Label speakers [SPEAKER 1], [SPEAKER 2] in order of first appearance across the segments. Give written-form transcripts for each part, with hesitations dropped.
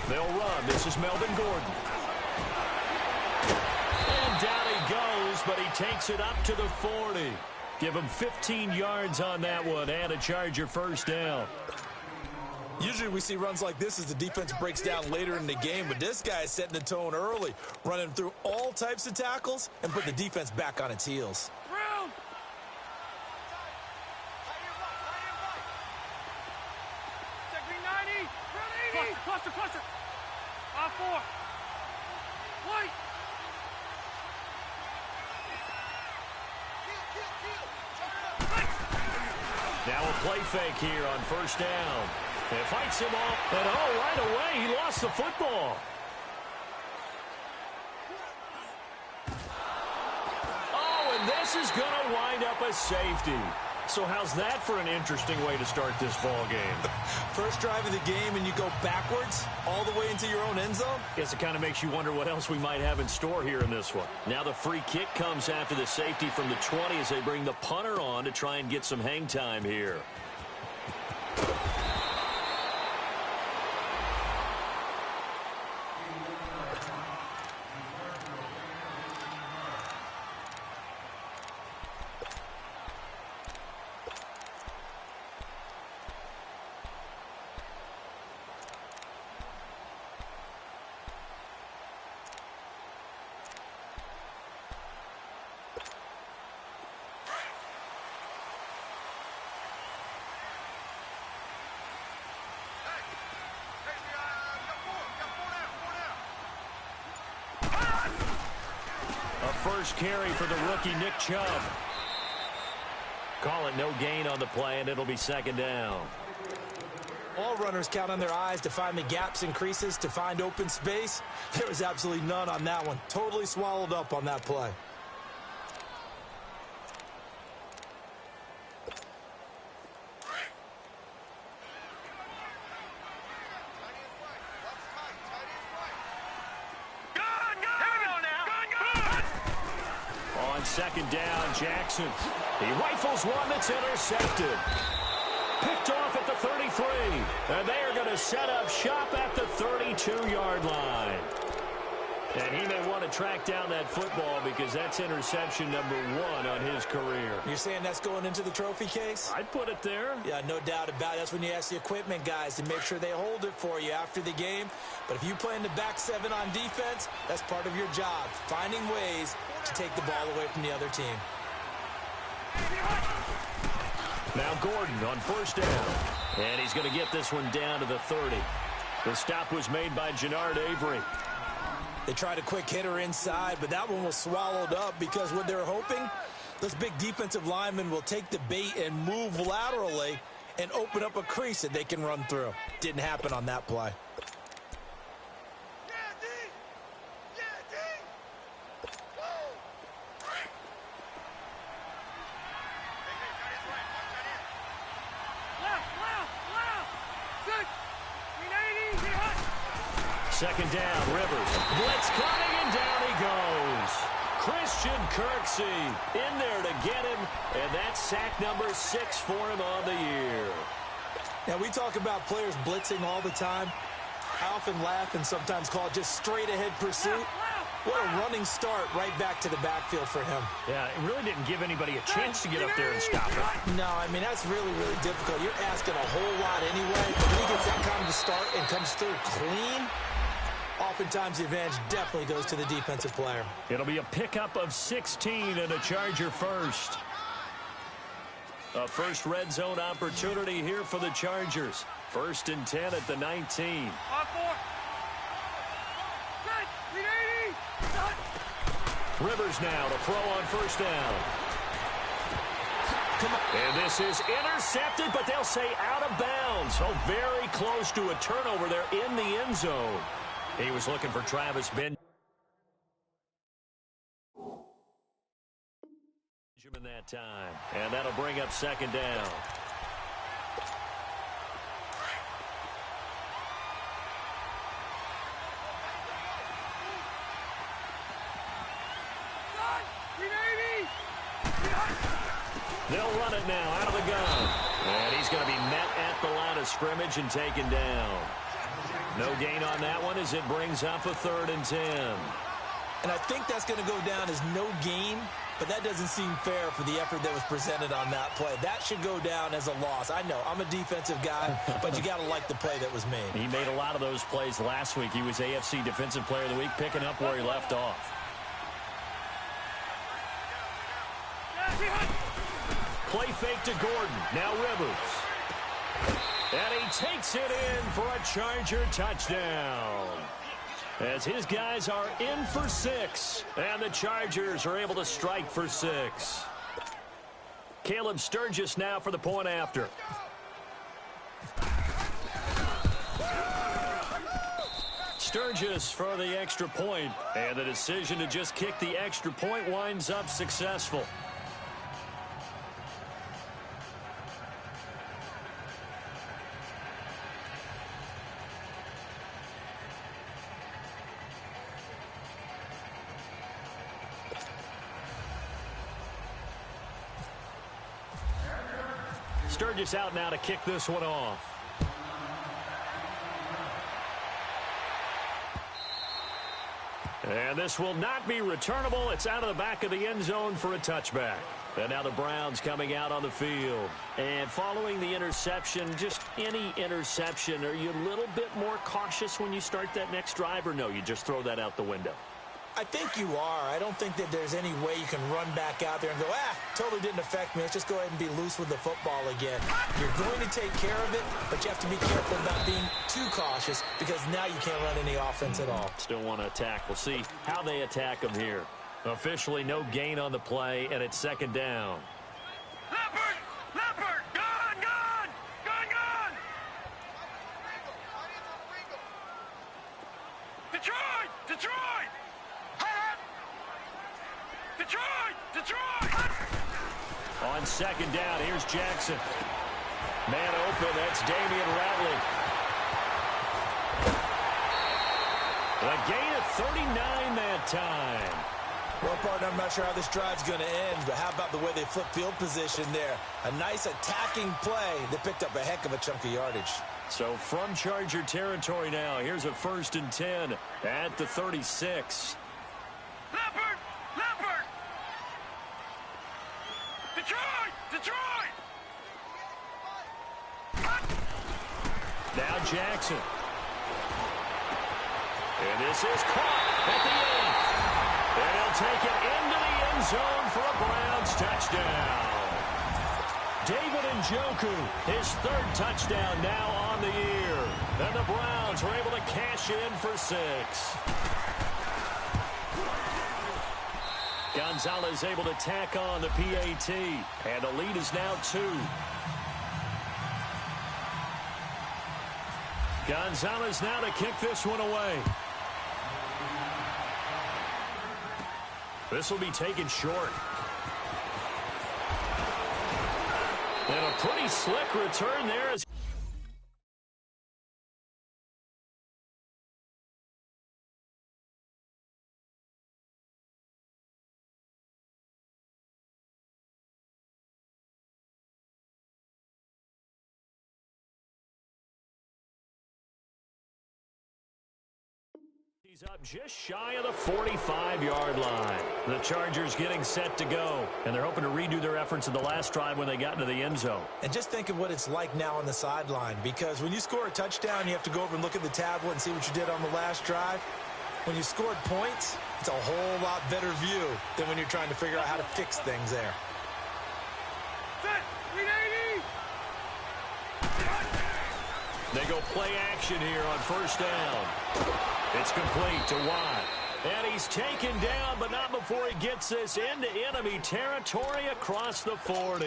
[SPEAKER 1] They'll run. This is Melvin Gordon. And down he goes, but he takes it up to the 40. Give him 15 yards on that one and a Charger first down.
[SPEAKER 2] Usually we see runs like this as the defense breaks down later in the game, but this guy is setting the tone early, running through all types of tackles and put the defense back on its heels.
[SPEAKER 3] Cluster. 5-4. Wait.
[SPEAKER 1] Now a play fake here on first down. It fights him off, and right away he lost the football. And this is going to wind up a safety. So how's that for an interesting way to start this ball game?
[SPEAKER 2] First drive of the game and you go backwards all the way into your own end zone?
[SPEAKER 1] Guess it kind of makes you wonder what else we might have in store here in this one. Now the free kick comes after the safety from the 20 as they bring the punter on to try and get some hang time here. First carry for the rookie Nick Chubb. Call it no gain on the play, and it'll be second down.
[SPEAKER 2] All runners count on their eyes to find the gaps and creases, to find open space. There was absolutely none on that one. Totally swallowed up on that play.
[SPEAKER 1] Second down, Jackson. He rifles one that's intercepted. Picked off at the 33. And they are going to set up shop at the 32-yard line. And he may want to track down that football because that's interception number 1 on his career.
[SPEAKER 2] You're saying that's going into the trophy case?
[SPEAKER 1] I'd put it there.
[SPEAKER 2] Yeah, no doubt about it. That's when you ask the equipment guys to make sure they hold it for you after the game. But if you play in the back 7 on defense, that's part of your job, finding ways to take the ball away from the other team.
[SPEAKER 1] Now Gordon on first down. And he's going to get this one down to the 30. The stop was made by Jannard Avery.
[SPEAKER 2] They tried a quick hitter inside, but that one was swallowed up because what they're hoping, this big defensive lineman will take the bait and move laterally and open up a crease that they can run through. Didn't happen on that play.
[SPEAKER 1] Second down, Rivers. Blitz coming, and down he goes. Christian Kirksey in there to get him, and that's sack number 6 for him on the year.
[SPEAKER 2] Now, we talk about players blitzing all the time. I often laugh and sometimes call it just straight-ahead pursuit. What a running start right back to the backfield for him.
[SPEAKER 1] Yeah, it really didn't give anybody a chance to get up there and stop it.
[SPEAKER 2] No, I mean, that's really, really difficult. You're asking a whole lot anyway, but when he gets that kind of a start and comes through clean, oftentimes the advantage definitely goes to the defensive player.
[SPEAKER 1] It'll be a pickup of 16 and a Charger first. A first red zone opportunity here for the Chargers. 1st and 10 at the 19. Rivers now to throw on first down. And this is intercepted, but they'll say out of bounds. Oh, very close to a turnover there in the end zone. He was looking for Travis Benjamin that time. And that'll bring up second down. They'll run it now out of the gun. And he's going to be met at the line of scrimmage and taken down. No gain on that one as it brings up a 3rd and 10.
[SPEAKER 2] And I think that's going to go down as no gain, but that doesn't seem fair for the effort that was presented on that play. That should go down as a loss. I know, I'm a defensive guy, but you got to like the play that was made.
[SPEAKER 1] He made a lot of those plays last week. He was AFC Defensive Player of the Week, picking up where he left off. Play fake to Gordon. Now Rivers. And he takes it in for a Charger touchdown. As his guys are in for 6. And the Chargers are able to strike for 6. Caleb Sturgis now for the point after. Sturgis for the extra point. And the decision to just kick the extra point winds up successful. Sturgis out now to kick this one off. And this will not be returnable. It's out of the back of the end zone for a touchback. And now the Browns coming out on the field. And following the interception, just any interception, are you a little bit more cautious when you start that next drive, or no, you just throw that out the window?
[SPEAKER 2] I think you are. I don't think that there's any way you can run back out there and go, totally didn't affect me. Let's just go ahead and be loose with the football again. You're going to take care of it, but you have to be careful about being too cautious because now you can't run any offense at all.
[SPEAKER 1] Still want to attack. We'll see how they attack them here. Officially no gain on the play, and it's 2nd down.
[SPEAKER 3] Leopard! Gone! Detroit!
[SPEAKER 1] On 2nd down, here's Jackson. Man open, that's Damian Ratley. A gain of 39 that time.
[SPEAKER 2] Well, partner, I'm not sure how this drive's going to end, but how about the way they flip field position there? A nice attacking play that picked up a heck of a chunk of yardage.
[SPEAKER 1] So from Charger territory now, here's a 1st and 10 at the 36.
[SPEAKER 3] Leopard! Detroit!
[SPEAKER 1] Now Jackson. And this is caught at the 8th. And he'll take it into the end zone for a Browns touchdown. David Njoku, his 3rd touchdown now on the year. And the Browns are able to cash in for 6. Gonzalez able to tack on the PAT. And the lead is now 2. Gonzalez now to kick this one away. This will be taken short. And a pretty slick return there as he's up just shy of the 45-yard line. The Chargers getting set to go, and they're hoping to redo their efforts in the last drive when they got into the end zone.
[SPEAKER 2] And just think of what it's like now on the sideline, because when you score a touchdown, you have to go over and look at the tablet and see what you did on the last drive. When you scored points, it's a whole lot better view than when you're trying to figure out how to fix things there.
[SPEAKER 3] Set! 380!
[SPEAKER 1] They go play action here on 1st down. It's complete to Watt. And he's taken down, but not before he gets this into enemy territory across the 40.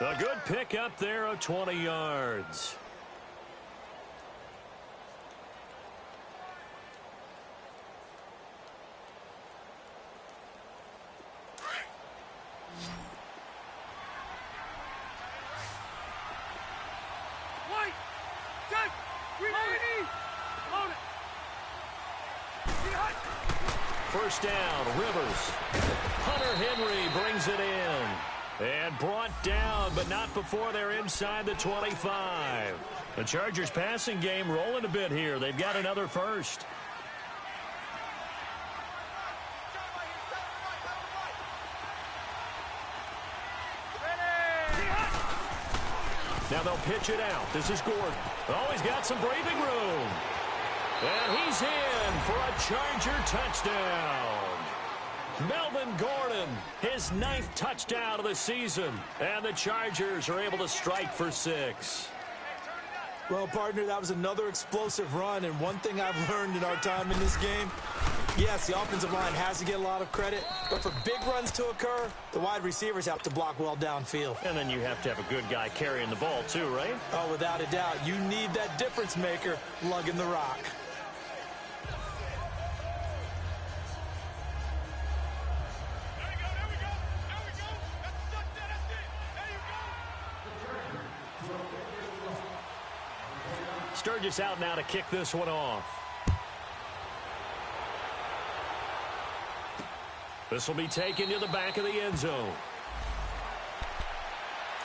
[SPEAKER 1] A good pick up there of 20 yards.
[SPEAKER 3] White! Set! 380! Load it!
[SPEAKER 1] 1st down, Rivers. Hunter Henry brings it in. And brought down, but not before they're inside the 25. The Chargers passing game rolling a bit here. They've got another first. Now they'll pitch it out. This is Gordon. Oh, he's got some breathing room. And he's in for a Charger touchdown. Melvin Gordon, his 9th touchdown of the season. And the Chargers are able to strike for 6.
[SPEAKER 2] Well, partner, that was another explosive run. And one thing I've learned in our time in this game, yes, the offensive line has to get a lot of credit. But for big runs to occur, the wide receivers have to block well downfield.
[SPEAKER 1] And then you have to have a good guy carrying the ball too, right?
[SPEAKER 2] Oh, without a doubt. You need that difference maker lugging the rock.
[SPEAKER 1] Sturgis out now to kick this one off. This will be taken to the back of the end zone.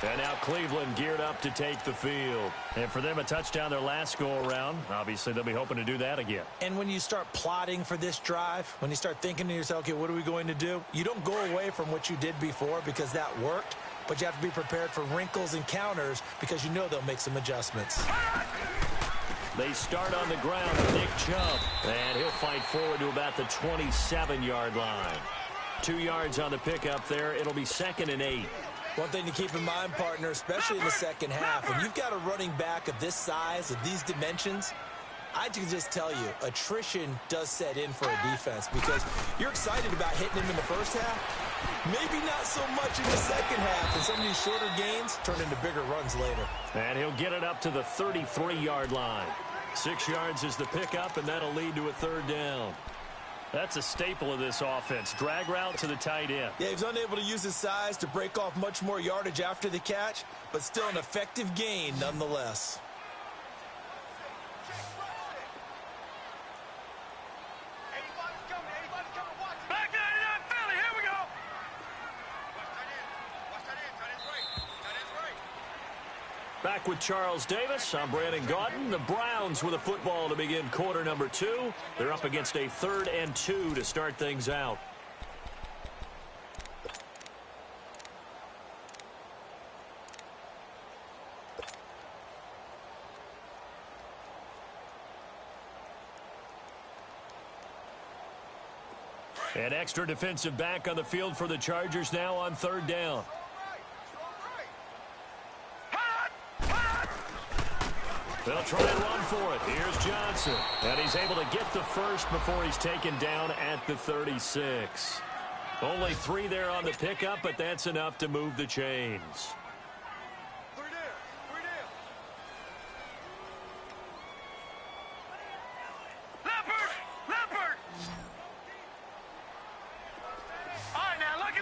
[SPEAKER 1] And now Cleveland geared up to take the field. And for them, a touchdown their last go-around. Obviously, they'll be hoping to do that again.
[SPEAKER 2] And when you start plotting for this drive, when you start thinking to yourself, okay, what are we going to do? You don't go away from what you did before because that worked. But you have to be prepared for wrinkles and counters because you know they'll make some adjustments.
[SPEAKER 1] They start on the ground with Nick Chubb. And he'll fight forward to about the 27-yard line. 2 yards on the pickup there. It'll be 2nd and 8.
[SPEAKER 2] One thing to keep in mind, partner, especially in the second half, when you've got a running back of this size, of these dimensions, I can just tell you, attrition does set in for a defense because you're excited about hitting him in the first half. Maybe not so much in the second half, and some of these shorter gains turn into bigger runs later.
[SPEAKER 1] And he'll get it up to the 33-yard line. 6 yards is the pickup, and that'll lead to a 3rd down. That's a staple of this offense. Drag route to the tight end.
[SPEAKER 2] Yeah, he's unable to use his size to break off much more yardage after the catch, but still an effective gain nonetheless.
[SPEAKER 1] Back with Charles Davis. I'm Brandon Gaudin. The Browns with a football to begin quarter number 2. They're up against a 3rd and 2 to start things out. An extra defensive back on the field for the Chargers now on 3rd down. They'll try and run for it. Here's Johnson. And he's able to get the first before he's taken down at the 36. Only 3 there on the pickup, but that's enough to move the chains.
[SPEAKER 3] 3 down. 3 down. Leopard! Leopard! All right, now look at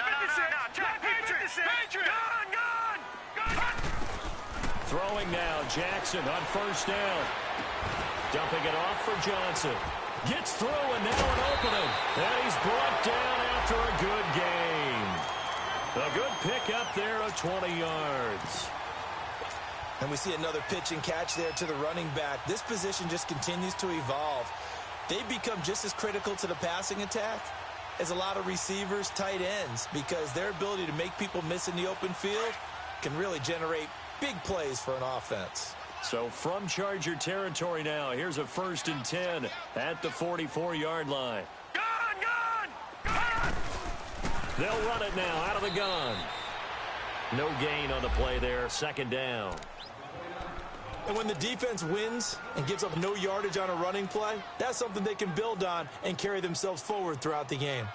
[SPEAKER 3] 56. Patriot! Gone!
[SPEAKER 1] Throwing now, Jackson on 1st down. Dumping it off for Johnson. Gets through and now an opening. And he's brought down after a good gain. A good pickup there of 20 yards.
[SPEAKER 2] And we see another pitch and catch there to the running back. This position just continues to evolve. They become just as critical to the passing attack as a lot of receivers, tight ends, because their ability to make people miss in the open field can really generate big plays for an offense.
[SPEAKER 1] So from Charger territory now, here's a 1st and 10 at the 44-yard line.
[SPEAKER 3] Gone!
[SPEAKER 1] They'll run it now out of the gun. No gain on the play there, 2nd down.
[SPEAKER 2] And when the defense wins and gives up no yardage on a running play, that's something they can build on and carry themselves forward throughout the game.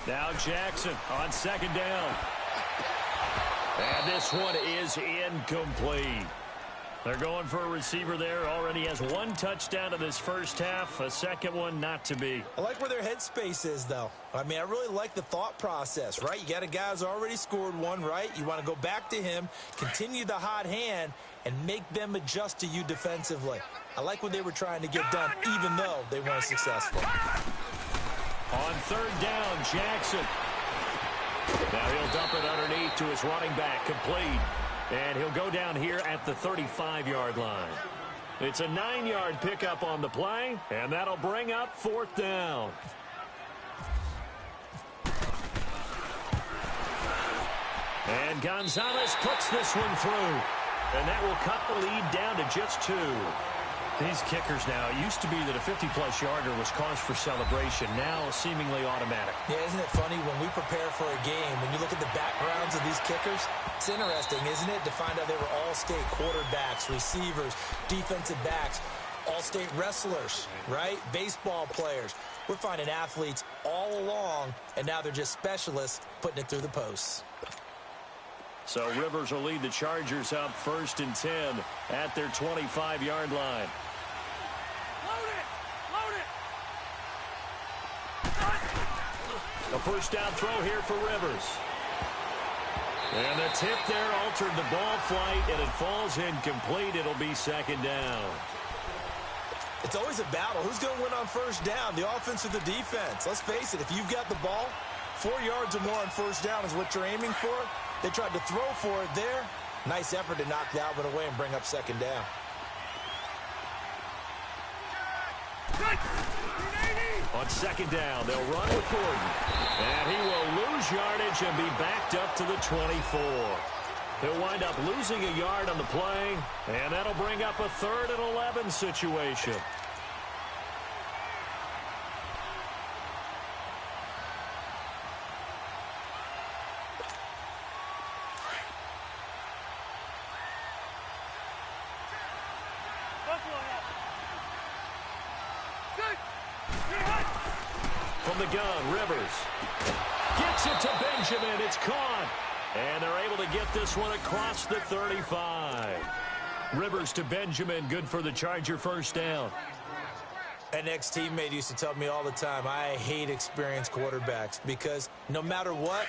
[SPEAKER 1] Now Jackson on 2nd down. And this one is incomplete. They're going for a receiver there. Already has one touchdown in this first half. A second one not to be.
[SPEAKER 2] I like where their headspace is, though. I mean, I really like the thought process, right? You got a guy who's already scored one, right? You want to go back to him, continue the hot hand, and make them adjust to you defensively. I like what they were trying to get done, even though they weren't successful.
[SPEAKER 1] On third down, Jackson. Now he'll dump it underneath to his running back, complete. And he'll go down here at the 35-yard line. It's a 9-yard pickup on the play, and that'll bring up fourth down. And Gonzalez puts this one through. And that will cut the lead down to just 2. These kickers now, it used to be that a 50-plus yarder was cause for celebration, now seemingly automatic.
[SPEAKER 2] Yeah, isn't it funny when we prepare for a game, when you look at the backgrounds of these kickers, it's interesting, isn't it, to find out they were all-state quarterbacks, receivers, defensive backs, all-state wrestlers, right? Baseball players. We're finding athletes all along, and now they're just specialists putting it through the posts.
[SPEAKER 1] So Rivers will lead the Chargers up 1st and 10 at their 25-yard line. A first down throw here for Rivers. And the tip there altered the ball flight, and it falls incomplete. It'll be second down.
[SPEAKER 2] It's always a battle. Who's going to win on first down, the offense or the defense? Let's face it, if you've got the ball, 4 yards or more on first down is what you're aiming for. They tried to throw for it there. Nice effort to knock that one away and bring up second down.
[SPEAKER 1] On second down, they'll run with Gordon. And he will lose yardage and be backed up to the 24. He'll wind up losing a yard on the play, and that'll bring up a 3rd and 11 situation. From the gun, Rivers gets it to Benjamin. It's caught. And they're able to get this one across the 35. Rivers to Benjamin, good for the Charger first down.
[SPEAKER 2] An ex-teammate used to tell me all the time, I hate experienced quarterbacks because no matter what,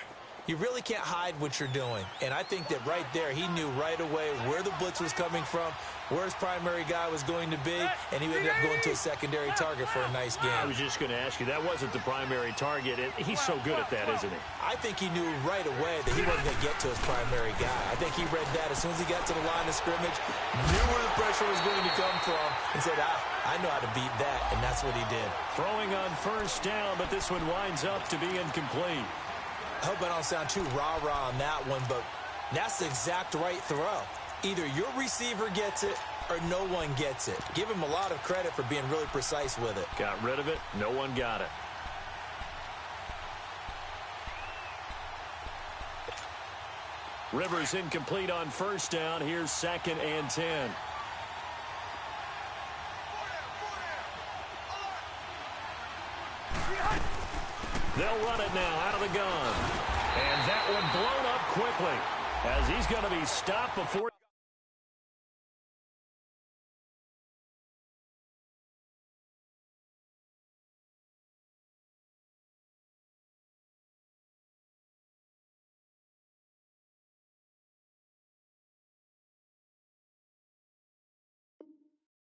[SPEAKER 2] you really can't hide what you're doing. And I think that right there, he knew right away where the blitz was coming from, where his primary guy was going to be, and he ended up going to a secondary target for a nice game.
[SPEAKER 1] I was just going to ask you, that wasn't the primary target. He's so good at that, isn't he?
[SPEAKER 2] I think he knew right away that he wasn't going to get to his primary guy. I think he read that as soon as he got to the line of scrimmage, knew where the pressure was going to come from, and said, I know how to beat that, and that's what he did.
[SPEAKER 1] Throwing on first down, but this one winds up to be incomplete.
[SPEAKER 2] I hope I don't sound too rah-rah on that one, but that's the exact right throw. Either your receiver gets it or no one gets it. Give him a lot of credit for being really precise with it.
[SPEAKER 1] Got rid of it. No one got it. Rivers incomplete on first down. Here's 2nd and 10. They'll run it now out of the gun. And that one blown up quickly as he's going to be stopped before.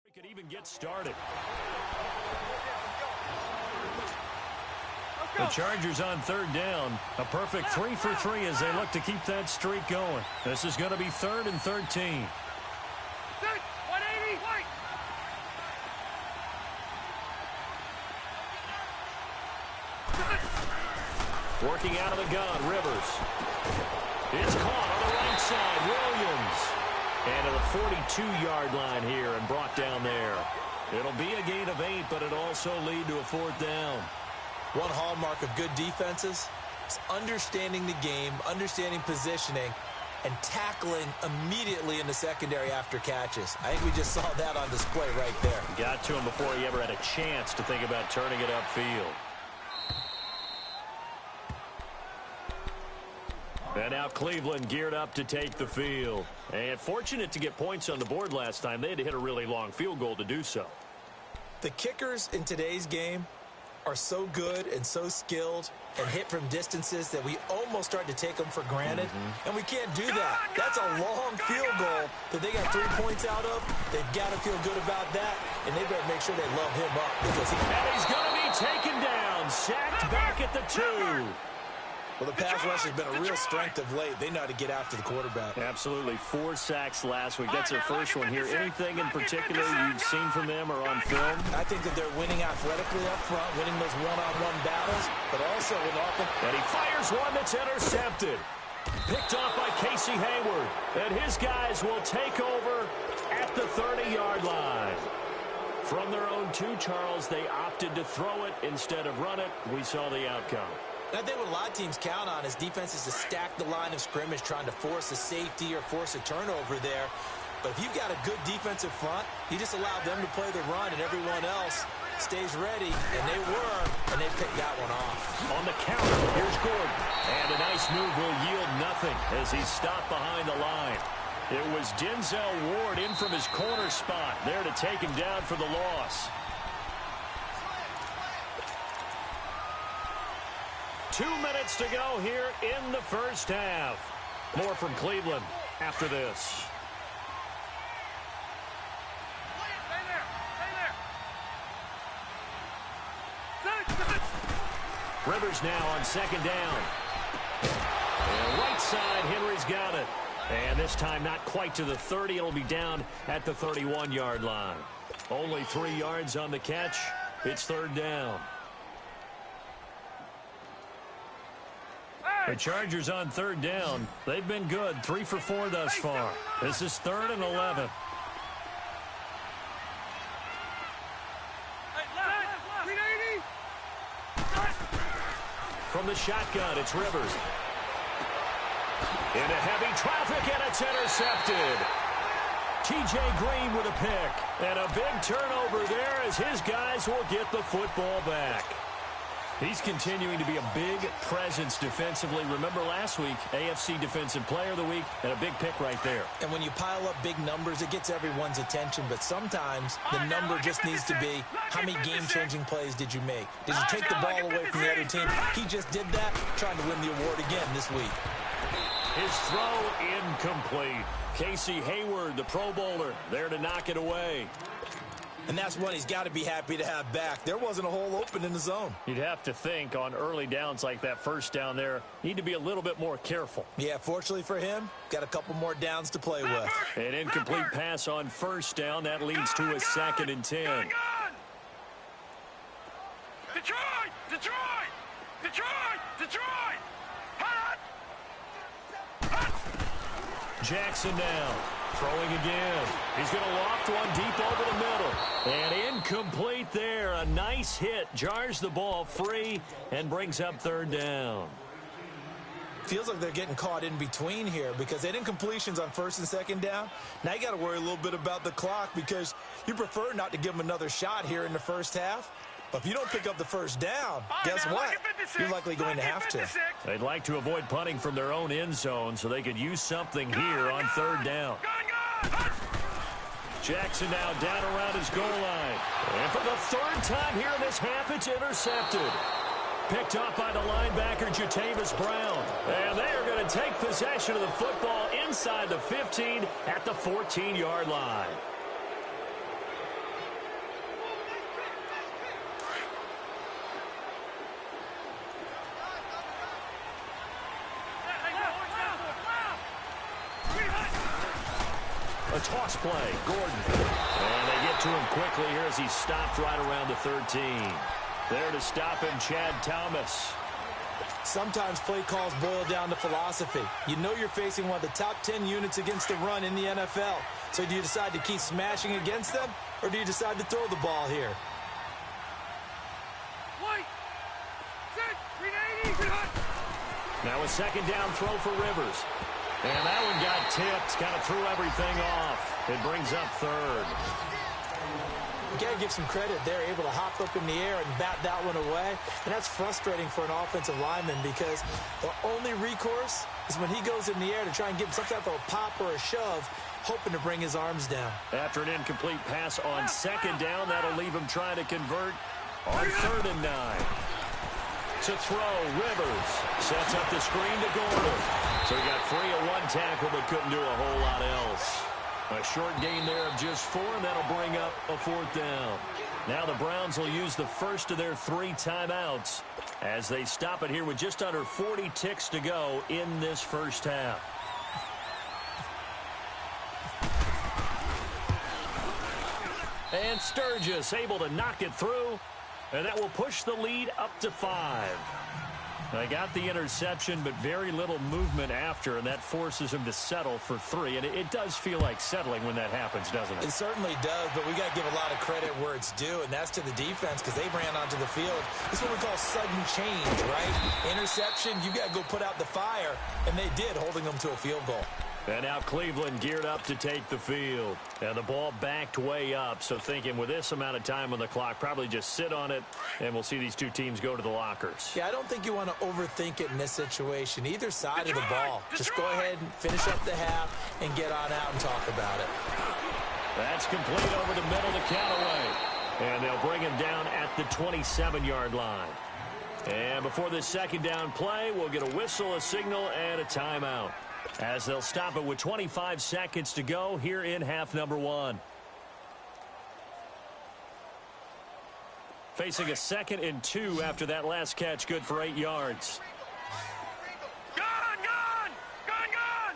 [SPEAKER 1] We could even get started. The Chargers on third down. A perfect 3 for 3 as they look to keep that streak going. This is going to be 3rd and 13.
[SPEAKER 3] 180.
[SPEAKER 1] Working out of the gun, Rivers. It's caught on the right side, Williams. And to the 42-yard line here and brought down there. It'll be a gain of 8, but it'll also lead to a 4th down.
[SPEAKER 2] One hallmark of good defenses is understanding the game, understanding positioning, and tackling immediately in the secondary after catches. I think we just saw that on display right there.
[SPEAKER 1] Got to him before he ever had a chance to think about turning it upfield. And now Cleveland geared up to take the field. And fortunate to get points on the board last time. They had to hit a really long field goal to do so.
[SPEAKER 2] The kickers in today's game are so good and so skilled and hit from distances that we almost start to take them for granted. And we can't do that. That's a long field goal that they got 3 points out of. They've got to feel good about that, and they better make sure they love him up. Because
[SPEAKER 1] and he's going to be taken down, sacked back at the 2.
[SPEAKER 2] Well, the pass rush has been a real strength of late. They know how to get after the quarterback.
[SPEAKER 1] Absolutely. 4 sacks last week. That's their first one here. Anything in particular you've seen from them or on film?
[SPEAKER 2] I think that they're winning athletically up front, winning those one-on-one battles, but also with offense.
[SPEAKER 1] And he fires one that's intercepted. Picked off by Casey Hayward. And his guys will take over at the 30-yard line. From their own 2, Charles, they opted to throw it instead of run it. We saw the outcome.
[SPEAKER 2] I think what a lot of teams count on is defenses to stack the line of scrimmage, trying to force a safety or force a turnover there. But if you've got a good defensive front, you just allow them to play the run and everyone else stays ready, and they were, and they picked that one off.
[SPEAKER 1] On the counter, here's Gordon. And a nice move will yield nothing as he's stopped behind the line. It was Denzel Ward in from his corner spot there to take him down for the loss. 2 minutes to go here in the first half. More from Cleveland after this.
[SPEAKER 3] Stay there.
[SPEAKER 1] Rivers now on second down. And right side, Henry's got it. And this time not quite to the 30. It'll be down at the 31-yard line. Only 3 yards on the catch. It's third down. The Chargers on third down. They've been good. 3 for 4 thus far. This is 3rd and 11. From the shotgun, it's Rivers. Into heavy traffic, and it's intercepted. T.J. Green with a pick. And a big turnover there as his guys will get the football back. He's continuing to be a big presence defensively. Remember last week, AFC Defensive Player of the Week, and a big pick right there.
[SPEAKER 2] And when you pile up big numbers, it gets everyone's attention. But sometimes the number just needs to be, how many game-changing plays did you make? Did you take the ball away from the other team? He just did that, trying to win the award again this week.
[SPEAKER 1] His throw incomplete. Casey Hayward, the Pro Bowler, there to knock it away.
[SPEAKER 2] And that's one he's got to be happy to have back. There wasn't a hole open in the zone.
[SPEAKER 1] You'd have to think on early downs like that first down there, need to be a little bit more careful.
[SPEAKER 2] Yeah, fortunately for him, got a couple more downs to play with.
[SPEAKER 1] An incomplete pass on first down. That leads to a 2nd and 10.
[SPEAKER 3] Detroit! Detroit! Detroit! Detroit! Hot!
[SPEAKER 1] Jackson now. Throwing again. He's going to loft one deep over the middle. And incomplete there. A nice hit. Jars the ball free and brings up 3rd down.
[SPEAKER 2] Feels like they're getting caught in between here because they had incompletions on 1st and 2nd down. Now you got to worry a little bit about the clock because you prefer not to give them another shot here in the first half. But if you don't pick up the 1st down, guess what? You're likely going to have to.
[SPEAKER 1] They'd like to avoid punting from their own end zone so they could use something here on 3rd down. Jackson now down around his goal line. And for the 3rd time here in this half, it's intercepted. Picked off by the linebacker, Jatavis Brown. And they are going to take possession of the football inside the 15 at the 14-yard line. A toss play, Gordon. And they get to him quickly here as he stopped right around the 13. There to stop him, Chad Thomas.
[SPEAKER 2] Sometimes play calls boil down to philosophy. You know you're facing one of the top 10 units against the run in the NFL. So do you decide to keep smashing against them, or do you decide to throw the ball here?
[SPEAKER 1] Now a 2nd down throw for Rivers. And that one got tipped, kind of threw everything off. It brings up 3rd.
[SPEAKER 2] You got to give some credit. They're able to hop up in the air and bat that one away. And that's frustrating for an offensive lineman because their only recourse is when he goes in the air to try and get some type of a pop or a shove, hoping to bring his arms down.
[SPEAKER 1] After an incomplete pass on second down, that'll leave him trying to convert on 3rd and 9. To throw, Rivers sets up the screen to Gordon. So he got free of one tackle but couldn't do a whole lot else. A short gain there of just 4, and that'll bring up a 4th down. Now the Browns will use the first of their 3 timeouts as they stop it here with just under 40 ticks to go in this first half. And Sturgis able to knock it through, and that will push the lead up to 5. They got the interception, but very little movement after, and that forces him to settle for 3. And it does feel like settling when that happens, doesn't it?
[SPEAKER 2] It certainly does, but we got to give a lot of credit where it's due, and that's to the defense because they ran onto the field. It's what we call sudden change, right? Interception, you got to go put out the fire, and they did, holding them to a field goal.
[SPEAKER 1] And now Cleveland geared up to take the field. And the ball backed way up. So thinking with this amount of time on the clock, probably just sit on it, and we'll see these two teams go to the lockers.
[SPEAKER 2] Yeah, I don't think you want to overthink it in this situation. Either side of the ball. Just go ahead and finish up the half and get on out and talk about it.
[SPEAKER 1] That's complete over the middle to Callaway. And they'll bring him down at the 27-yard line. And before this second down play, we'll get a whistle, a signal, and a timeout, as they'll stop it with 25 seconds to go here in half number 1. Facing a 2nd and 2 after that last catch, good for 8 yards.
[SPEAKER 3] Gun, gun! Gun, gun!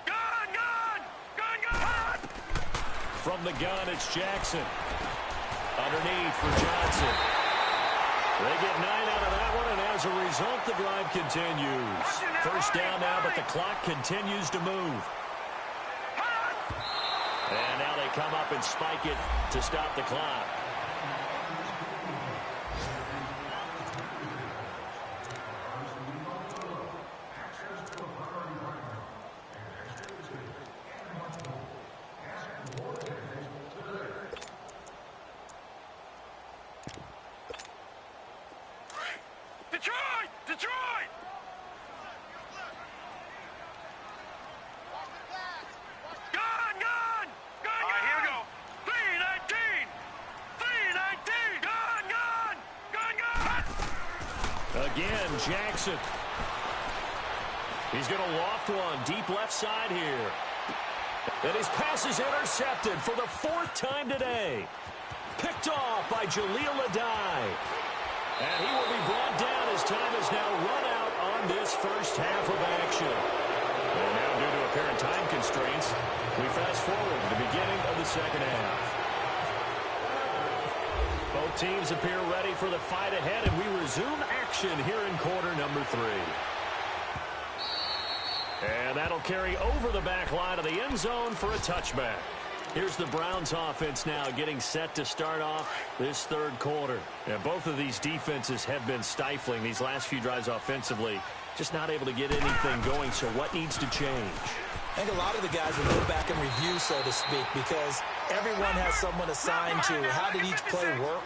[SPEAKER 3] Gun, gun! Gun, gun!
[SPEAKER 1] From the gun, it's Jackson. Underneath for Johnson. They get 9 out of that one, and as a result, the drive continues. First down now, but the clock continues to move. And now they come up and spike it to stop the clock.
[SPEAKER 3] Detroit! Detroit! Gun, gun! Gun, gun! All right, here we go. 319! 319! Gun, gun! Gun, gun!
[SPEAKER 1] Again, Jackson. He's going to loft one deep left side here. And his pass is intercepted for the 4th time today. Picked off by Jaleel Adai. And he will be brought down as time has now run out on this first half of action. And now, due to apparent time constraints, we fast forward to the beginning of the second half. Both teams appear ready for the fight ahead, and we resume action here in quarter number 3. And that'll carry over the back line of the end zone for a touchback. Here's the Browns offense now getting set to start off this 3rd quarter. And both of these defenses have been stifling these last few drives offensively. Just not able to get anything going, so what needs to change?
[SPEAKER 2] I think a lot of the guys will go back and review, so to speak, because everyone has someone assigned to how did each play work.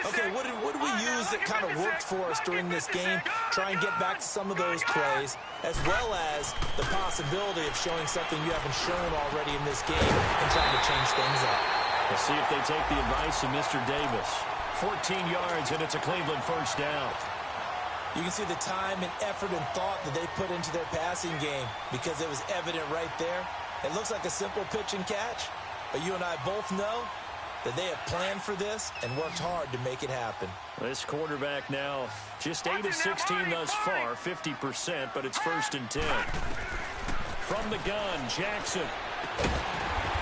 [SPEAKER 2] Okay, what did we use that kind of worked for us during this game? Try and get back to some of those plays, as well as the possibility of showing something you haven't shown already in this game and trying to change things up.
[SPEAKER 1] We'll see if they take the advice of Mr. Davis. 14 yards, and it's a Cleveland first down.
[SPEAKER 2] You can see the time and effort and thought that they put into their passing game because it was evident right there. It looks like a simple pitch and catch, but you and I both know that they have planned for this and worked hard to make it happen.
[SPEAKER 1] This quarterback now just 8 of 16 thus far, 50%, but it's 1st and 10. From the gun, Jackson.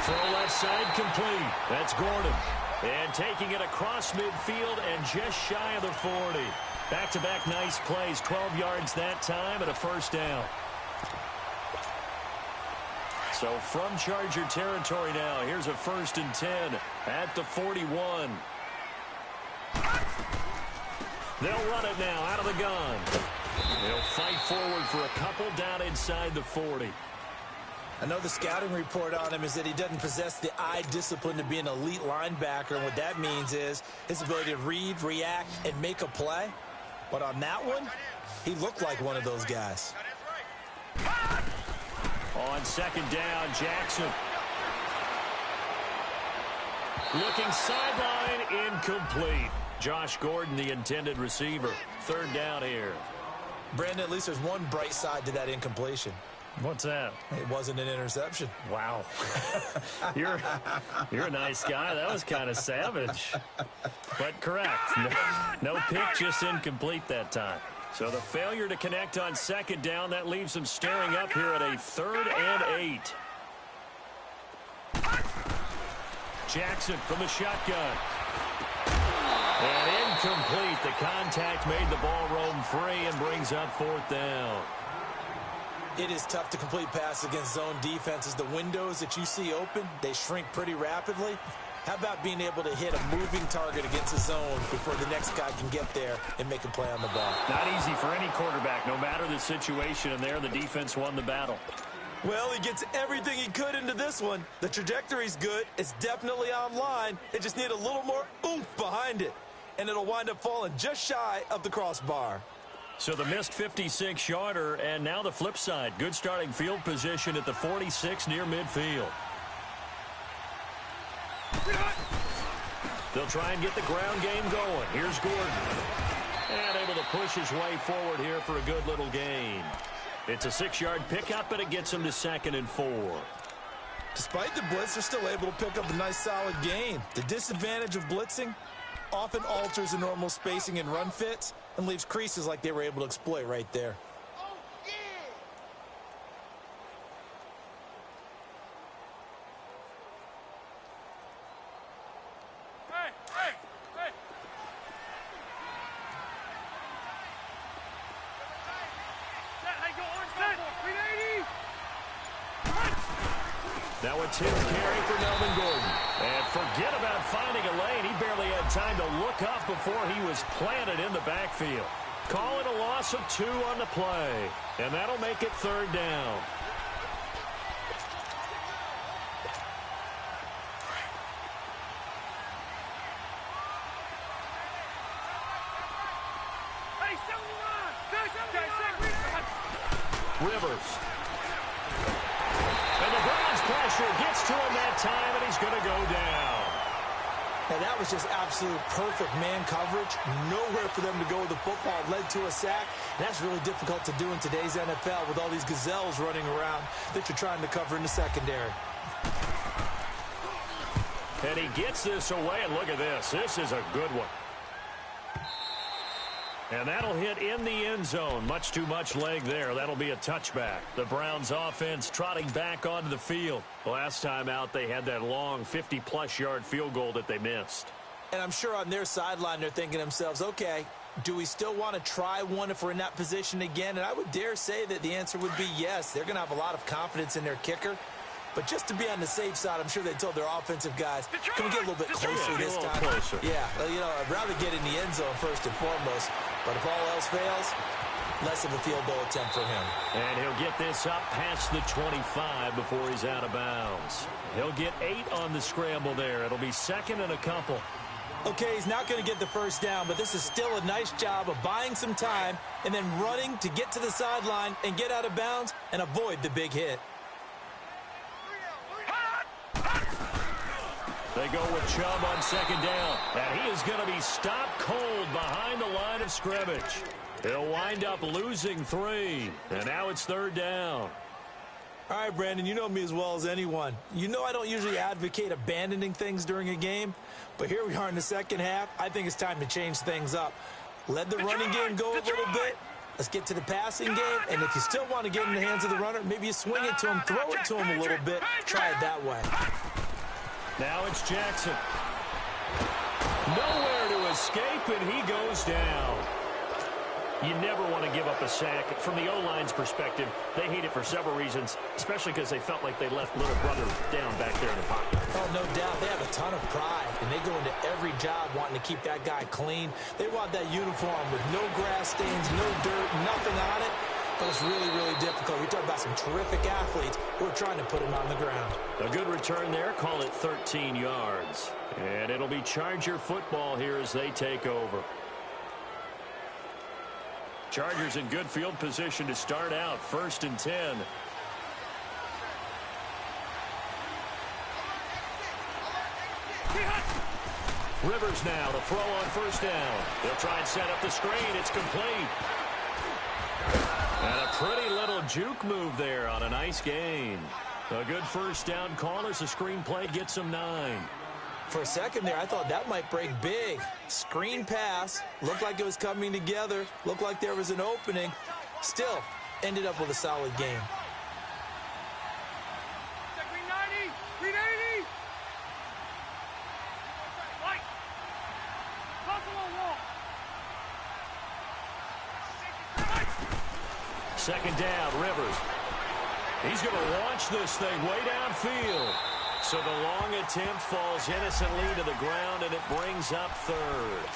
[SPEAKER 1] Throw left side complete. That's Gordon. And taking it across midfield and just shy of the 40. Back-to-back nice plays, 12 yards that time and a first down. So from Charger territory now, here's a 1st and 10 at the 41. They'll run it now out of the gun. They'll fight forward for a couple down inside the 40.
[SPEAKER 2] I know the scouting report on him is that he doesn't possess the eye discipline to be an elite linebacker, and what that means is his ability to read, react, and make a play. But on that one, he looked like one of those guys.
[SPEAKER 1] On second down, Jackson. Looking sideline, incomplete. Josh Gordon, the intended receiver. Third down here.
[SPEAKER 2] Brandon, at least there's one bright side to that incompletion.
[SPEAKER 4] What's that?
[SPEAKER 2] It wasn't an interception.
[SPEAKER 4] Wow. You're a nice guy. That was kind of savage. But correct. No pick, just incomplete that time.
[SPEAKER 1] So the failure to connect on second down, that leaves them staring up here at a 3rd and 8. Jackson from the shotgun. And incomplete. The contact made the ball roam free and brings up 4th down.
[SPEAKER 2] It is tough to complete passes against zone defenses. The windows that you see open, they shrink pretty rapidly. How about being able to hit a moving target against a zone before the next guy can get there and make a play on the ball?
[SPEAKER 1] Not easy for any quarterback, no matter the situation, and there the defense won the battle.
[SPEAKER 2] Well, he gets everything he could into this one. The trajectory's good. It's definitely online. It just need a little more oomph behind it, and it'll wind up falling just shy of the crossbar.
[SPEAKER 1] So the missed 56-yarder, and now the flip side. Good starting field position at the 46 near midfield. They'll try and get the ground game going. Here's Gordon. And able to push his way forward here for a good little gain. It's a 6-yard pickup, but it gets him to 2nd and 4.
[SPEAKER 2] Despite the blitz, they're still able to pick up a nice solid gain. The disadvantage of blitzing often alters the normal spacing and run fits and leaves creases like they were able to exploit right there.
[SPEAKER 1] Now a 10th carry for Melvin Gordon. And forget about finding a lane. He barely had time to look up before he was planted in the backfield. Call it a loss of 2 on the play. And that'll make it 3rd down. Rivers. And the Browns pressure gets to him that time, and he's going to go down.
[SPEAKER 2] Now that was just absolute perfect man coverage. Nowhere for them to go with the football. Led to a sack. And that's really difficult to do in today's NFL with all these gazelles running around that you're trying to cover in the secondary.
[SPEAKER 1] And he gets this away, and look at this. This is a good one. And that'll hit in the end zone. Much too much leg there. That'll be a touchback. The Browns offense trotting back onto the field. Last time out, they had that long 50-plus yard field goal that they missed.
[SPEAKER 2] And I'm sure on their sideline, they're thinking to themselves, okay, do we still want to try one if we're in that position again? And I would dare say that the answer would be yes. They're going to have a lot of confidence in their kicker. But just to be on the safe side, I'm sure they told their offensive guys, can we get a little bit closer this time?
[SPEAKER 1] Closer.
[SPEAKER 2] Yeah, you know, I'd rather get in the end zone first and foremost. But if all else fails, less of a field goal attempt for him.
[SPEAKER 1] And he'll get this up past the 25 before he's out of bounds. He'll get 8 on the scramble there. It'll be 2nd and a couple.
[SPEAKER 2] Okay, he's not going to get the first down, but this is still a nice job of buying some time and then running to get to the sideline and get out of bounds and avoid the big hit.
[SPEAKER 1] They go with Chubb on 2nd down. And he is going to be stopped cold behind the line of scrimmage. He'll wind up losing 3. And now it's 3rd down.
[SPEAKER 2] All right, Brandon, you know me as well as anyone. You know I don't usually advocate abandoning things during a game. But here we are in the second half. I think it's time to change things up. Let the running game go a little bit. Let's get to the passing game. And if you still want to get in the hands of the runner, maybe you swing it to him, throw it to him a little bit. Try it that way.
[SPEAKER 1] Now it's Jackson. Nowhere to escape, and he goes down. You never want to give up a sack. From the O-line's perspective, they hate it for several reasons, especially because they felt like they left little brother down back there in the pocket.
[SPEAKER 2] Oh, no doubt. They have a ton of pride, and they go into every job wanting to keep that guy clean. They want that uniform with no grass stains, no dirt, nothing on it. But it's really, really difficult. You're talking about some terrific athletes who are trying to put him on the ground.
[SPEAKER 1] A good return there. Call it 13 yards. And it'll be Charger football here as they take over. Chargers in good field position to start out. 1st and 10. Rivers now to throw on first down. They'll try and set up the screen. It's complete. And a pretty little juke move there on a nice gain. A good first down call as the screen play gets him 9.
[SPEAKER 2] For a second there, I thought that might break big. Screen pass. Looked like it was coming together. Looked like there was an opening. Still ended up with a solid game.
[SPEAKER 3] Green 90! Green 80! Right! Buffalo wall!
[SPEAKER 1] Second down, Rivers. He's going to launch this thing way downfield. So the long attempt falls innocently to the ground, and it brings up third.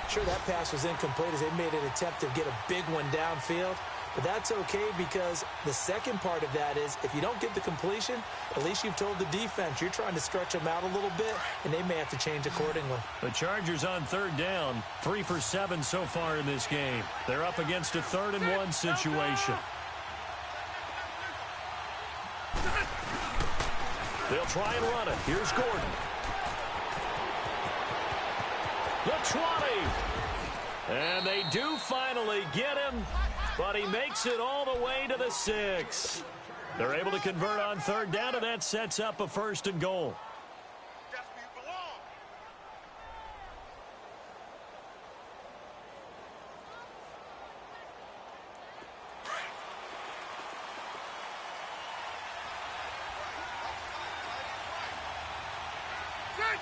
[SPEAKER 2] Sure, that pass was incomplete as they made an attempt to get a big one downfield. But that's okay because the second part of that is if you don't get the completion, at least you've told the defense you're trying to stretch them out a little bit, and they may have to change accordingly.
[SPEAKER 1] The Chargers on third down, 3 for 7 so far in this game. They're up against a 3rd and 1 situation. They'll try and run it. Here's Gordon. The 20. And they do finally get him, but he makes it all the way to the 6. They're able to convert on third down, and that sets up a 1st and goal.
[SPEAKER 3] That's where you belong! Set!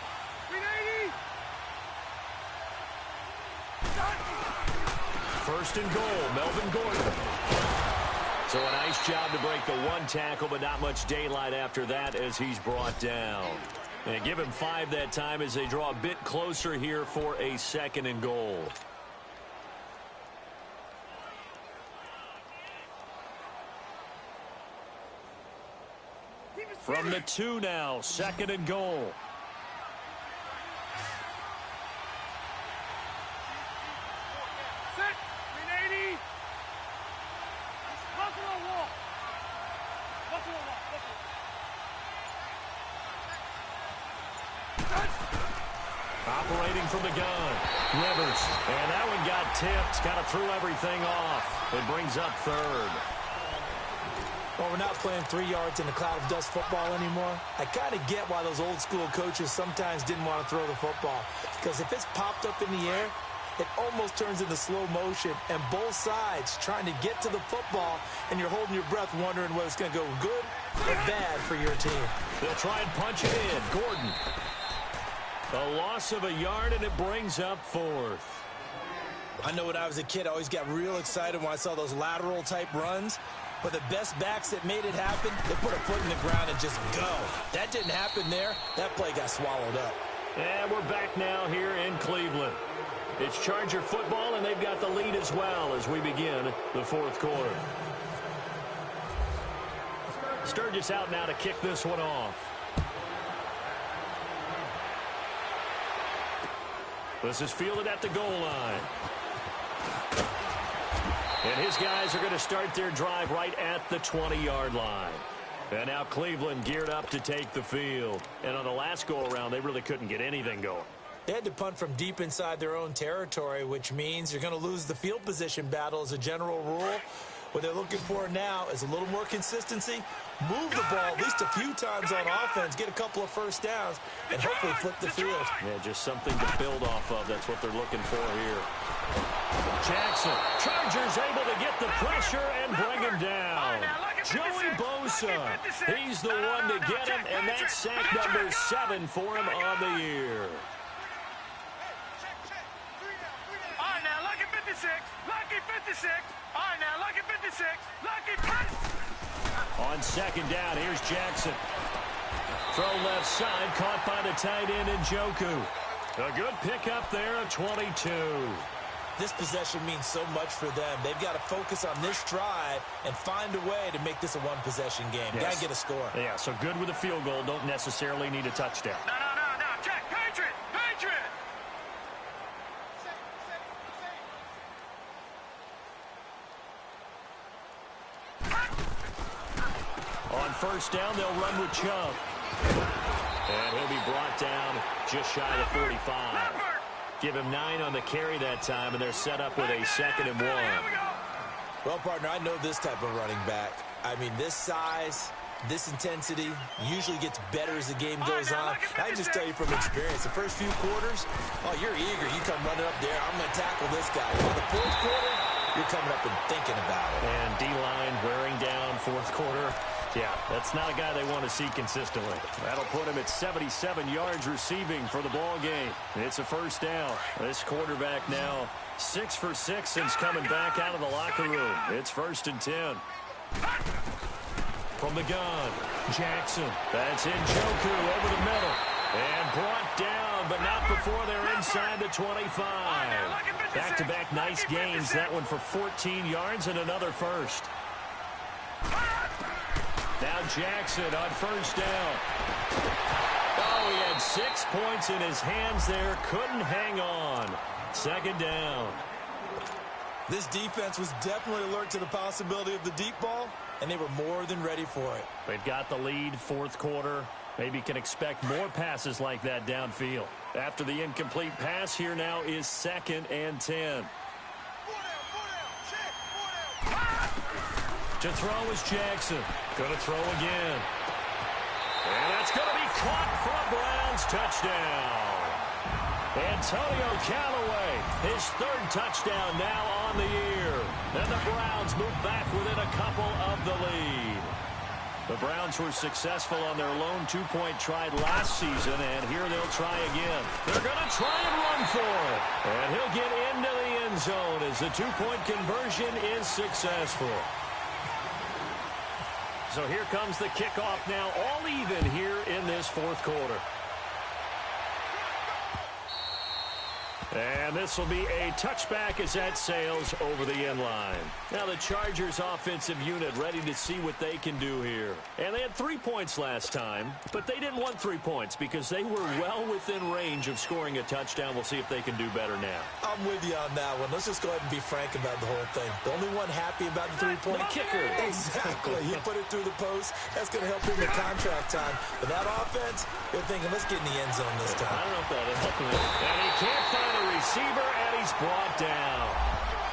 [SPEAKER 3] Green 80!
[SPEAKER 1] 1st and goal, Melvin Gordon. So a nice job to break the 1 tackle, but not much daylight after that as he's brought down. And give him 5 that time as they draw a bit closer here for a 2nd and goal. From the 2 now, 2nd and goal.
[SPEAKER 3] Set! Green 80! Buffalo wall! Buffalo wall!
[SPEAKER 1] Operating from the gun, Rivers. And that one got tipped, kind of threw everything off. It brings up 3rd.
[SPEAKER 2] Well, we're not playing 3 yards in a cloud of dust football anymore. I kind of get why those old school coaches sometimes didn't want to throw the football. Because if it's popped up in the air, it almost turns into slow motion. And both sides trying to get to the football, and you're holding your breath wondering whether it's going to go good or bad for your team.
[SPEAKER 1] They'll try and punch it in. Gordon. A loss of a yard, and it brings up 4th.
[SPEAKER 2] I know when I was a kid, I always got real excited when I saw those lateral type runs. But the best backs that made it happen, they put a foot in the ground and just go. That didn't happen there. That play got swallowed up.
[SPEAKER 1] And we're back now here in Cleveland. It's Charger football, and they've got the lead as well as we begin the 4th quarter. Sturgis out now to kick this one off. This is fielded at the goal line. And his guys are going to start their drive right at the 20-yard line. And now Cleveland geared up to take the field. And on the last go-around, they really couldn't get anything going.
[SPEAKER 2] They had to punt from deep inside their own territory, which means you're going to lose the field position battle as a general rule. What they're looking for now is a little more consistency, move the ball at least a few times on offense, get a couple of first downs, and hopefully flip the field.
[SPEAKER 1] Yeah, just something to build off of. That's what they're looking for here. Jackson, Chargers able to get the pressure and bring him down. Joey Bosa, he's the one to get him, and that's sack number 7 for him on the year.
[SPEAKER 3] All right, now, lucky 56. Lucky 56. All right, now, lucky 56. Lucky 56.
[SPEAKER 1] On second down, here's Jackson. Throw left side, caught by the tight end Njoku. A good pickup there of 22.
[SPEAKER 2] This possession means so much for them. They've got to focus on this drive and find a way to make this a one-possession game.
[SPEAKER 1] Yes.
[SPEAKER 2] Got to get a score.
[SPEAKER 1] Yeah, so good with a field goal. Don't necessarily need a touchdown.
[SPEAKER 3] No. Check. Patriot.
[SPEAKER 1] On first down, they'll run with Chubb. And he'll be brought down just shy of the 45. Give him 9 on the carry that time, and they're set up with a 2nd and 1.
[SPEAKER 2] Well, partner, I know this type of running back. I mean, this size, this intensity usually gets better as the game goes on. I can just tell you from experience, the first few quarters, oh, you're eager. You come running up there, I'm going to tackle this guy. In the fourth quarter, you're coming up and thinking about it.
[SPEAKER 1] And D-line wearing down fourth quarter. Yeah, that's not a guy they want to see consistently. That'll put him at 77 yards receiving for the ball game. It's a first down. This quarterback now 6 for 6 since coming back out of the locker room. It's 1st and 10. From the gun, Jackson. That's Njoku over the middle. And brought down, but not before they're inside the 25. Back-to-back nice gains. That one for 14 yards and another first. Now Jackson on first down. Oh, he had 6 points in his hands there. Couldn't hang on. 2nd down.
[SPEAKER 2] This defense was definitely alert to the possibility of the deep ball, and they were more than ready for it.
[SPEAKER 1] They've got the lead, fourth quarter. Maybe can expect more passes like that downfield. After the incomplete pass, here now is 2nd and 10. To throw is Jackson. Going to throw again. And that's going to be caught for a Browns touchdown. Antonio Callaway, his 3rd touchdown now on the year. And the Browns move back within a couple of the lead. The Browns were successful on their lone 2-point try last season, and here they'll try again. They're going to try and run for it. And he'll get into the end zone as the 2-point conversion is successful. So here comes the kickoff now, all even here in this fourth quarter. And this will be a touchback as that sails over the end line. Now the Chargers offensive unit ready to see what they can do here. And they had 3 points last time, but they didn't want 3 points because they were well within range of scoring a touchdown. We'll see if they can do better now.
[SPEAKER 2] I'm with you on that one. Let's just go ahead and be frank about the whole thing. The only one happy about the 3-point
[SPEAKER 1] kicker.
[SPEAKER 2] Exactly. He put it through the post. That's going to help him in contract time. But that offense, they're thinking, let's get in the end zone this time.
[SPEAKER 1] I don't know if that'll help him. And he can't find a receiver, and he's brought down.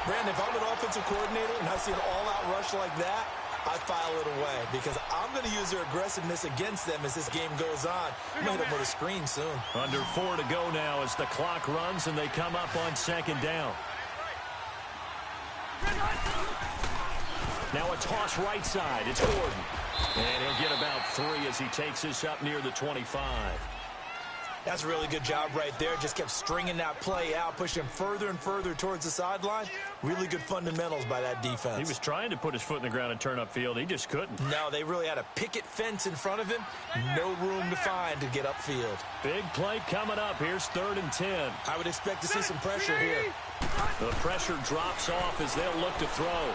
[SPEAKER 2] Brandon, if I'm an offensive coordinator and I see an all-out rush like that, I file it away because I'm going to use their aggressiveness against them as this game goes on. I'm going to hit them with a screen soon.
[SPEAKER 1] Under 4 to go now as the clock runs and they come up on 2nd down. Now a toss right side. It's Gordon. And he'll get about 3 as he takes this up near the 25.
[SPEAKER 2] That's a really good job right there. Just kept stringing that play out, pushing him further and further towards the sideline. Really good fundamentals by that defense.
[SPEAKER 1] He was trying to put his foot in the ground and turn upfield. He just couldn't.
[SPEAKER 2] No, they really had a picket fence in front of him. No room to find to get upfield.
[SPEAKER 1] Big play coming up. Here's 3rd and 10.
[SPEAKER 2] I would expect to see some pressure here.
[SPEAKER 1] The pressure drops off as they'll look to throw.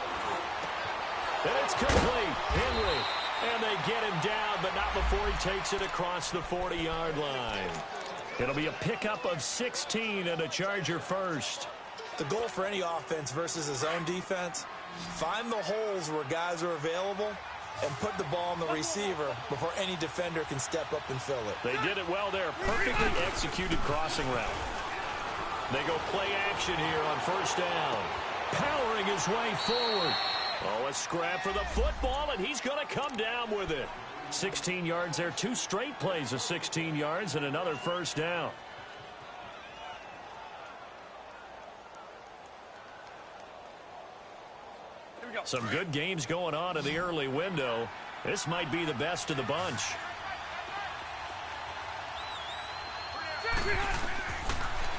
[SPEAKER 1] And it's complete. Henry. And they get him down, but not before he takes it across the 40-yard line. It'll be a pickup of 16 and a Charger first.
[SPEAKER 2] The goal for any offense versus a zone defense, find the holes where guys are available and put the ball on the receiver before any defender can step up and fill it.
[SPEAKER 1] They did it well there. Perfectly executed crossing route. They go play action here on first down. Powering his way forward. Oh, a scrap for the football, and he's going to come down with it. 16 yards there. 2 straight plays of 16 yards and another first down. Some good games going on in the early window. This might be the best of the bunch.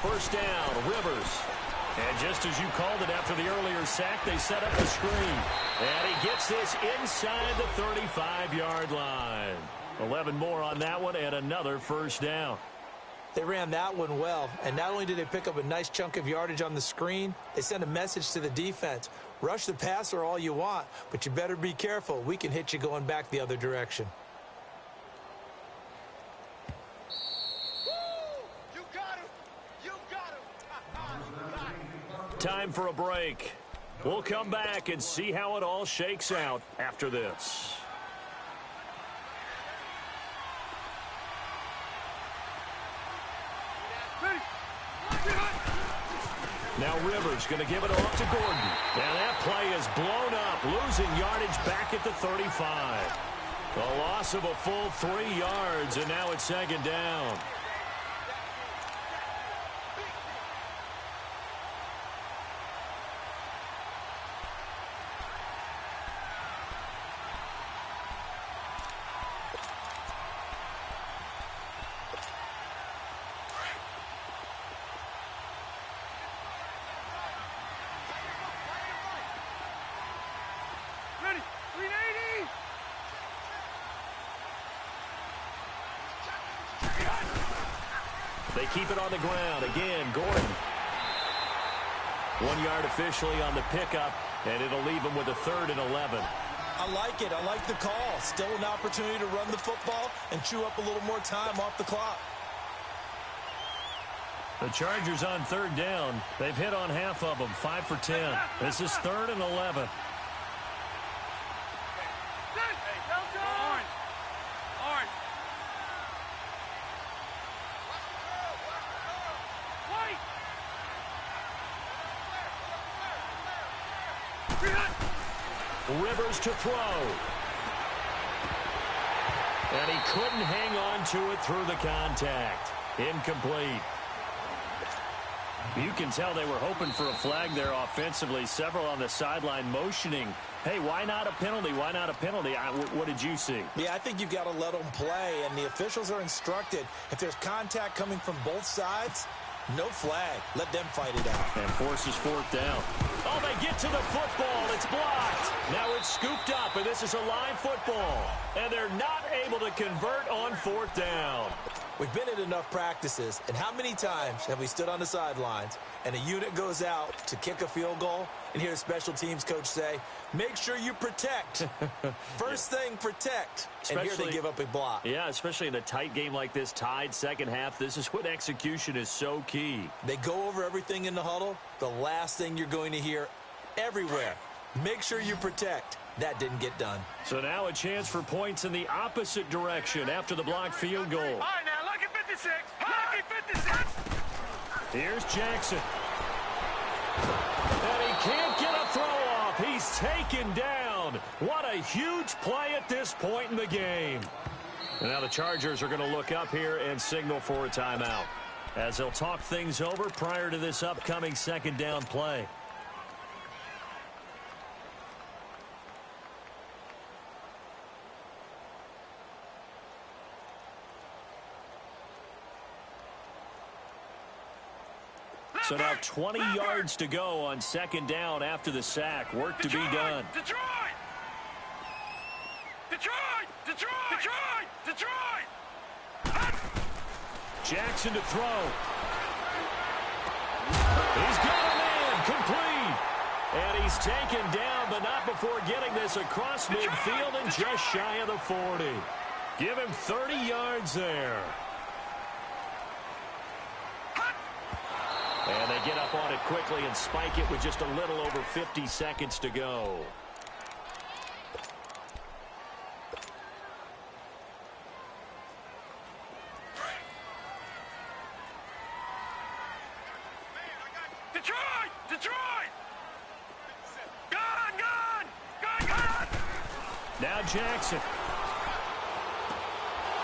[SPEAKER 1] First down, Rivers. And just as you called it after the earlier sack, they set up the screen. And he gets this inside the 35-yard line. 11 more on that one and another first down.
[SPEAKER 2] They ran that one well, and not only did they pick up a nice chunk of yardage on the screen, they sent a message to the defense. Rush the passer all you want, but you better be careful. We can hit you going back the other direction.
[SPEAKER 3] You got him! You got him!
[SPEAKER 1] Time for a break. We'll come back and see how it all shakes out after this. Now Rivers going to give it off to Gordon. Now that play is blown up, losing yardage back at the 35. A loss of a full 3 yards, and now it's second down.
[SPEAKER 3] Ready. 380.
[SPEAKER 1] They keep it on the ground. Again, Gordon. 1 yard officially on the pickup, and it'll leave him with a 3rd and 11.
[SPEAKER 2] I like it. I like the call. Still an opportunity to run the football and chew up a little more time off the clock.
[SPEAKER 4] The Chargers on 3rd down. They've hit on half of them, 5 for 10. This is 3rd and 11.
[SPEAKER 3] Orange. Orange. White.
[SPEAKER 1] Rivers to throw. And he couldn't hang on to it through the contact. Incomplete.
[SPEAKER 4] You can tell they were hoping for a flag there offensively. Several on the sideline motioning. Hey, why not a penalty? Why not a penalty? What did you see?
[SPEAKER 2] Yeah, I think you've got to let them play, and the officials are instructed. If there's contact coming from both sides, no flag. Let them fight it out.
[SPEAKER 4] And forces 4th down.
[SPEAKER 1] Oh, they get to the football. It's blocked. Now it's scooped up, and this is a live football. And they're not able to convert on 4th down.
[SPEAKER 2] We've been in enough practices, and how many times have we stood on the sidelines and a unit goes out to kick a field goal and hear a special teams coach say, make sure you protect. First thing, protect. And here they give up a block.
[SPEAKER 1] Yeah, especially in a tight game like this, tied second half. This is when execution is so key.
[SPEAKER 2] They go over everything in the huddle. The last thing you're going to hear everywhere, make sure you protect. That didn't get done.
[SPEAKER 1] So now a chance for points in the opposite direction after the blocked field goal.
[SPEAKER 3] All right, now, lucky 56. Lucky 56.
[SPEAKER 1] Here's Jackson. And he can't get a throw off. He's taken down. What a huge play at this point in the game. And now the Chargers are going to look up here and signal for a timeout, as they'll talk things over prior to this upcoming second down play. So now 20 yards to go on second down after the sack. Work to be done.
[SPEAKER 3] Detroit! Detroit! Detroit! Detroit! Detroit!
[SPEAKER 1] Jackson to throw. He's got a man complete. And he's taken down, but not before getting this across midfield and just shy of the 40. Give him 30 yards there. And they get up on it quickly and spike it with just a little over 50 seconds to go.
[SPEAKER 3] Detroit! Detroit! Gone! Gone! Gone! Gone!
[SPEAKER 1] Now Jackson.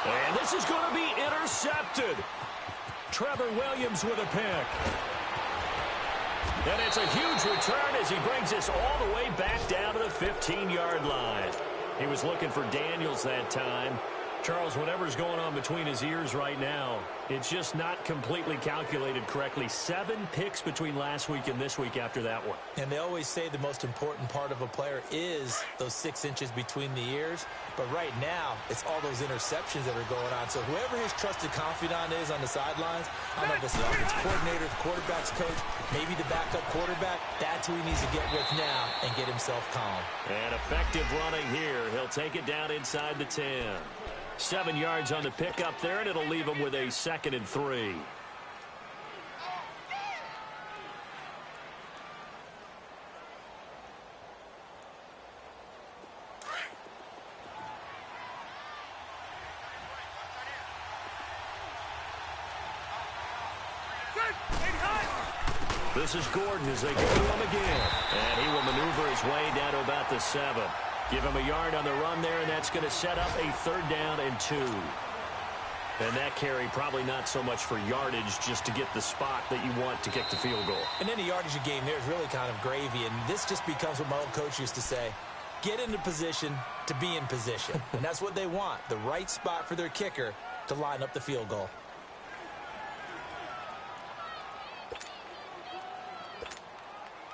[SPEAKER 1] And this is going to be intercepted. Trevor Williams with a pick. And it's a huge return as he brings us all the way back down to the 15-yard line. He was looking for Daniels that time. Charles, whatever's going on between his ears right now, it's just not completely calculated correctly. 7 picks between last week and this week after that one.
[SPEAKER 2] And they always say the most important part of a player is those 6 inches between the ears. But right now, it's all those interceptions that are going on. So whoever his trusted confidant is on the sidelines, I don't know if it's the offense coordinator, the quarterback's coach, maybe the backup quarterback, that's who he needs to get with now and get himself calm.
[SPEAKER 1] And effective running here. He'll take it down inside the 10. 7 yards on the pickup there, and it'll leave him with a 2nd and 3. This is Gordon as they go to him again. And he will maneuver his way down to about the 7. Give him a yard on the run there, and that's going to set up a 3rd down and 2. And that carry probably not so much for yardage, just to get the spot that you want to kick the field goal.
[SPEAKER 2] And any yardage you gain there is really kind of gravy, and this just becomes what my old coach used to say, get into position to be in position. And that's what they want, the right spot for their kicker to line up the field goal.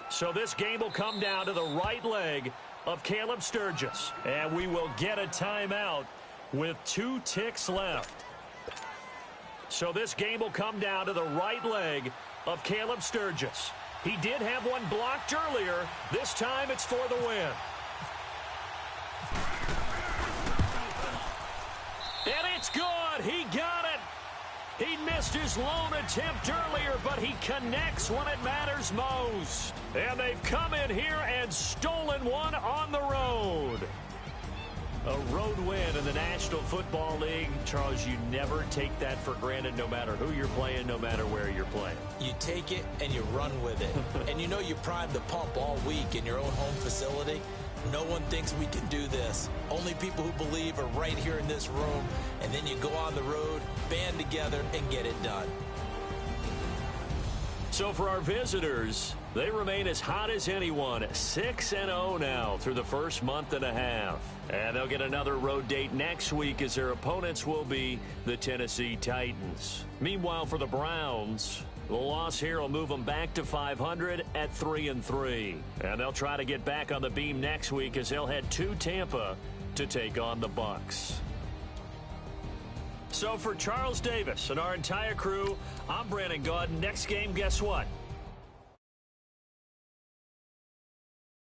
[SPEAKER 1] So this game will come down to the right leg of Caleb Sturgis. And we will get a timeout with 2 ticks left. So this game will come down to the right leg of Caleb Sturgis. He did have one blocked earlier. This time it's for the win. And it's good. He got it. He missed his lone attempt earlier, but he connects when it matters most. And they've come in here and stolen one on the road. A road win in the National Football League. Charles, you never take that for granted, no matter who you're playing, no matter where you're playing.
[SPEAKER 2] You take it and you run with it. And you know you primed the pump all week in your own home facility. No one thinks we can do this. Only people who believe are right here in this room. And then you go on the road, band together, and get it done.
[SPEAKER 1] So for our visitors, they remain as hot as anyone, 6-0 now through the first month and a half. And they'll get another road date next week as their opponents will be the Tennessee Titans. Meanwhile, for the Browns, the loss here will move them back to 500 at 3-3. And they'll try to get back on the beam next week as they'll head to Tampa to take on the Bucs. So for Charles Davis and our entire crew, I'm Brandon Gaudin. Next game, guess what?